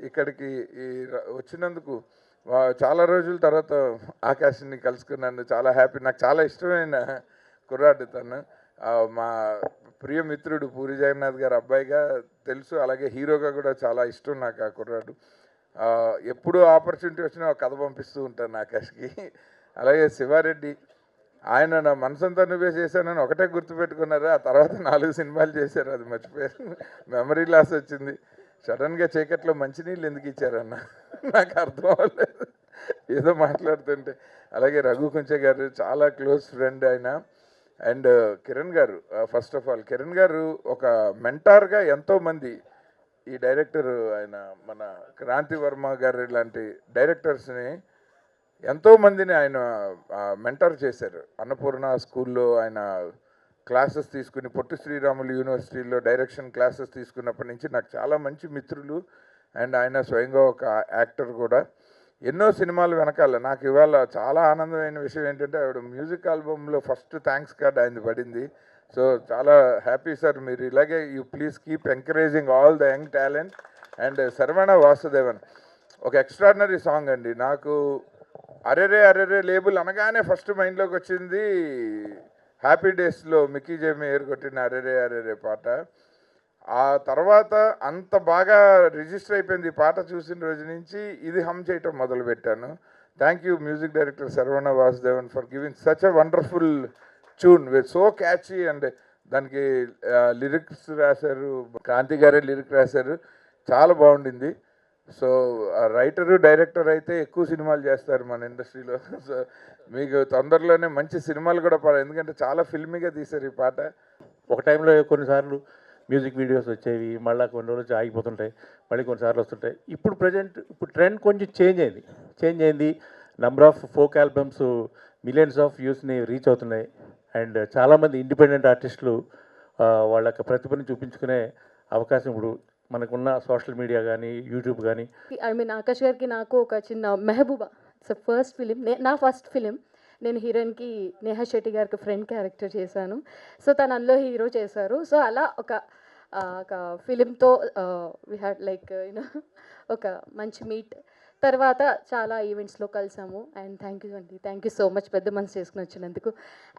ఇక్కడికి వచ్చినందుకు చాలా రోజుల తర్వాత ఆకాష్ని కలుసుకున్నాను. చాలా హ్యాపీ. నాకు చాలా ఇష్టమైన కుర్రాడు తను. మా ప్రియ మిత్రుడు పూరి జగన్నాథ్ గారు అబ్బాయిగా తెలుసు. అలాగే హీరోగా కూడా చాలా ఇష్టం నాకు ఆ కుర్రాడు. ఎప్పుడు ఆపర్చునిటీ వచ్చినా ఒక కథ పంపిస్తూ ఉంటాను ఆకాష్కి. అలాగే శివారెడ్డి, ఆయన నా మనసంతా నువ్వే చేశానని ఒకటే గుర్తుపెట్టుకున్నారు. ఆ తర్వాత 4 సినిమాలు చేశారు, అది మర్చిపోయారు. మెమరీ లాస్ వచ్చింది. సడన్గా చీకట్లో మంచినీళ్ళు ఎందుకు ఇచ్చారన్న నాకు అర్థం అవ్వలేదు ఏదో మాట్లాడుతుంటే. అలాగే రఘు కుంచె గారు చాలా క్లోజ్ ఫ్రెండ్ ఆయన. అండ్ కిరణ్ గారు, ఫస్ట్ ఆఫ్ ఆల్ కిరణ్ గారు ఒక మెంటార్గా ఎంతోమంది ఈ డైరెక్టర్ ఆయన మన క్రాంతి వర్మ గారు ఇలాంటి డైరెక్టర్స్ని ఎంతోమందిని ఆయన మెంటర్ చేశారు. అన్నపూర్ణ స్కూల్లో ఆయన క్లాసెస్ తీసుకుని, పొట్టి శ్రీరాములు యూనివర్సిటీలో డైరెక్షన్ క్లాసెస్ తీసుకున్నప్పటి నుంచి నాకు చాలా మంచి మిత్రులు. అండ్ ఆయన స్వయంగా ఒక యాక్టర్ కూడా. ఎన్నో సినిమాలు వెనకాల నాకు ఇవాళ చాలా ఆనందమైన విషయం ఏంటంటే ఆవిడ మ్యూజిక్ ఆల్బమ్లో ఫస్ట్ థ్యాంక్స్ కార్డ్ ఆయనది పడింది. సో చాలా హ్యాపీ సార్. మీరు ఇలాగే you please keep encouraging all the young talent. And Saravana Vasudevan ఒక ఎక్స్ట్రాడినరీ సాంగ్ అండి. నాకు అరెరే అరెరే లేబుల్ అనగానే ఫస్ట్ మైండ్లోకి వచ్చింది హ్యాపీ డేస్లో మిక్కీ జేమి కొట్టిన అరెరే అరెరే పాట. ఆ తర్వాత అంత బాగా రిజిస్టర్ అయిపోయింది ఈ పాట చూసిన రోజు నుంచి ఇది హమ్ చేయటం మొదలుపెట్టాను. Thank you music director Saravana Vasudevan for giving such a wonderful tune with so catchy. And దానికి లిరిక్స్ రాశారు, క్రాంతి గారే లిరిక్ రాశారు, చాలా బాగుండింది. సో రైటరు డైరెక్టర్ అయితే ఎక్కువ సినిమాలు చేస్తారు మన ఇండస్ట్రీలో. సో మీకు తొందరలోనే మంచి సినిమాలు కూడా ఎందుకంటే చాలా ఫిల్మీగా తీశారు ఈ పాట. ఒక టైంలో కొన్నిసార్లు మ్యూజిక్ వీడియోస్ వచ్చేవి, మళ్ళీ కొన్ని రోజులు ఆగిపోతుంటాయి, మళ్ళీ కొన్నిసార్లు వస్తుంటాయి. ఇప్పుడు ట్రెండ్ కొంచెం చేంజ్ అయింది. Number of folk albums millions of వ్యూస్ని రీచ్ అవుతున్నాయి. అండ్ చాలామంది ఇండిపెండెంట్ ఆర్టిస్టులు వాళ్ళ యొక్క ప్రతిభను చూపించుకునే అవకాశం ఇప్పుడు మనకున్న సోషల్ మీడియా కానీ యూట్యూబ్ కానీ. ఐ మీన్ ఆకాష్ గారికి నాకు ఒక చిన్న మెహబూబా, ఇట్స్ ఫస్ట్ ఫిలిం, నా ఫస్ట్ ఫిలిం. నేను హీరోయిన్కి నేహా శెట్టి గారికి ఫ్రెండ్ క్యారెక్టర్ చేశాను. సో తను అందులో హీరో చేశారు. సో అలా ఒక ఫిలింతో వీ హ్యాడ్ లైక్ యూనో ఒక మంచి మీట్. తర్వాత చాలా ఈవెంట్స్లో కలిసాము. అండ్ థ్యాంక్ యూ అండి, థ్యాంక్ యూ సో మచ్ పెద్ద మనసు చేసుకుని వచ్చినందుకు.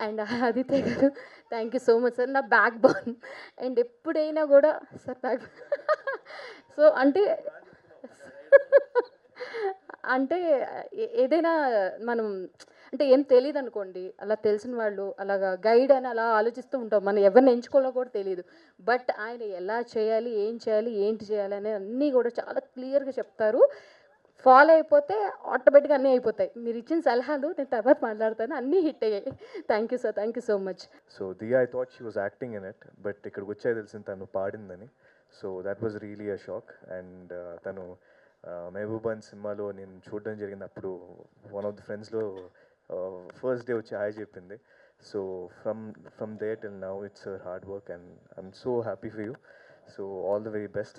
అండ్ ఆదిత్య గారు thank you so much sir, నా బ్యాక్ బోన్. అండ్ ఎప్పుడైనా కూడా సార్ బ్యాక్ సో అంటే ఏదైనా మనం అంటే ఏం తెలియదు అనుకోండి, అలా తెలిసిన వాళ్ళు అలాగా గైడ్ అని అలా ఆలోచిస్తూ ఉంటాం, మనం ఎవరిని ఎంచుకోవాలో కూడా తెలియదు. బట్ ఆయన ఎలా చేయాలి, ఏం చేయాలి, ఏంటి చేయాలి అనే అన్నీ కూడా చాలా క్లియర్గా చెప్తారు. ఫాలో అయిపోతే ఆటోమేటిక్గా అన్నీ అయిపోతాయి. మీరు ఇచ్చిన సలహాలు నేను తర్వాత మాట్లాడతాను, అన్నీ హిట్ అయ్యాయి. Thank you sir, thank you so much. So Diya, I thought she was acting in it, but ఇక్కడికి వచ్చే తెలిసింది తను పాడిందని. So that was really a shock. And తను మెహబూబాన్ సినిమాలో నేను చూడడం జరిగింది. అప్పుడు వన్ ఆఫ్ ది ఫ్రెండ్స్లో ఫస్ట్ డే వచ్చి హాయ్ చెప్పింది. So from then till now it's hard work and I'm so happy for you. So all the very best.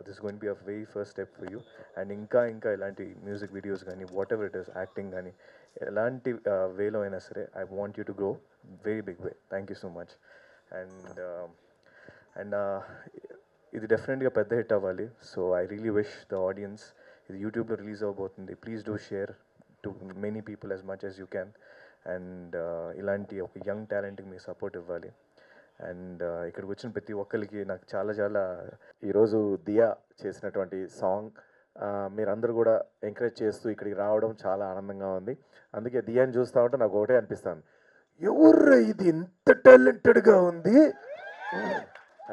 This going B a very first step for you. And ఇంకా ఇలాంటి music videos కానీ whatever it is, acting కానీ ఎలాంటి వేలో అయినా సరే, I want you to grow very big way. Thank you so much. And ఇది డెఫినెట్గా పెద్ద హిట్ అవ్వాలి. So I really wish the audience, ఇది యూట్యూబ్లో రిలీజ్ అవబోతుంది, please do share to many people as much as you can. And ఇలాంటి ఒక young టాలెంట్కి మీ సపోర్ట్ ఇవ్వాలి. అండ్ ఇక్కడికి వచ్చిన ప్రతి ఒక్కరికి నాకు చాలా ఈరోజు దియా చేసినటువంటి సాంగ్ మీరందరూ కూడా ఎంకరేజ్ చేస్తూ ఇక్కడికి రావడం చాలా ఆనందంగా ఉంది. అందుకే దియాని చూస్తూ ఉంటే నాకు ఒకటే అనిపిస్తాను, ఎవరు ఇది ఇంత టాలెంటెడ్గా ఉంది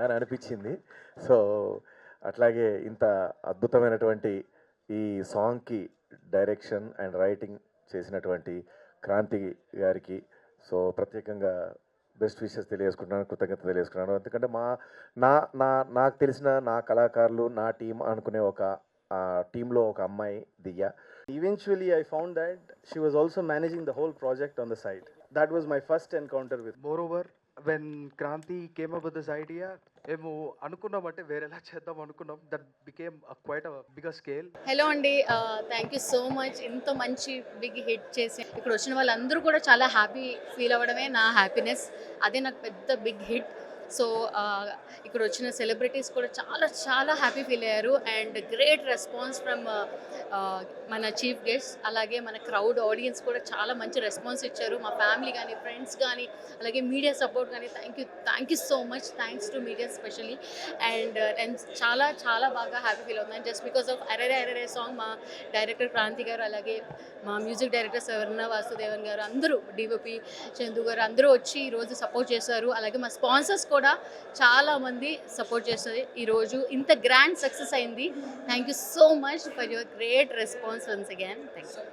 అని అనిపించింది. సో అట్లాగే ఇంత అద్భుతమైనటువంటి ఈ సాంగ్కి డైరెక్షన్ అండ్ రైటింగ్ చేసినటువంటి క్రాంతి గారికి సో ప్రత్యేకంగా బెస్ట్ విషెస్ తెలియజేసుకుంటున్నాను, కృతజ్ఞత తెలియజేసుకున్నాను. ఎందుకంటే నాకు తెలిసిన నా కళాకారులు, నా టీం అనుకునే ఒక టీంలో ఒక అమ్మాయి దియ్య. Eventually, I found that she was also managing the whole project on the side. That was my first encounter with. Moreover, when Kranti came up with this idea, మేము అనుకున్నామంటే వేరేలా చేద్దాం అనుకున్నాం. That became quite a bigger scale. Hello అండి, thank you so much. ఇంత మంచి big hit చేసి ఇక్కడ వచ్చిన వాళ్ళందరూ కూడా చాలా హ్యాపీ ఫీల్ అవ్వడమే నా హ్యాపీనెస్. అదే నాకు పెద్ద బిగ్ హిట్. సో ఇక్కడ వచ్చిన సెలబ్రిటీస్ కూడా చాలా చాలా హ్యాపీ ఫీల్ అయ్యారు అండ్ గ్రేట్ రెస్పాన్స్ ఫ్రమ్ మన చీఫ్ గెస్ట్. అలాగే మన క్రౌడ్ ఆడియన్స్ కూడా చాలా మంచి రెస్పాన్స్ ఇచ్చారు. మా ఫ్యామిలీ కానీ ఫ్రెండ్స్ కానీ అలాగే మీడియా సపోర్ట్ కానీ thank you so much. Thanks to media especially. And చాలా చాలా బాగా హ్యాపీ ఫీల్ అవుతున్నాను జస్ట్ బికాస్ ఆఫ్ అరెరే సాంగ్. మా డైరెక్టర్ క్రాంతి గారు అలాగే మా మ్యూజిక్ డైరెక్టర్ సవర్ణ వాసుదేవన్ గారు అందరూ డిఓపి చందు గారు అందరూ వచ్చి ఈరోజు సపోర్ట్ చేశారు. అలాగే మా స్పాన్సర్స్ కూడా చాలామంది సపోర్ట్ చేస్తారు. ఈరోజు ఇంత గ్రాండ్ సక్సెస్ అయింది. Thank you so much for your great response once again. Thank you.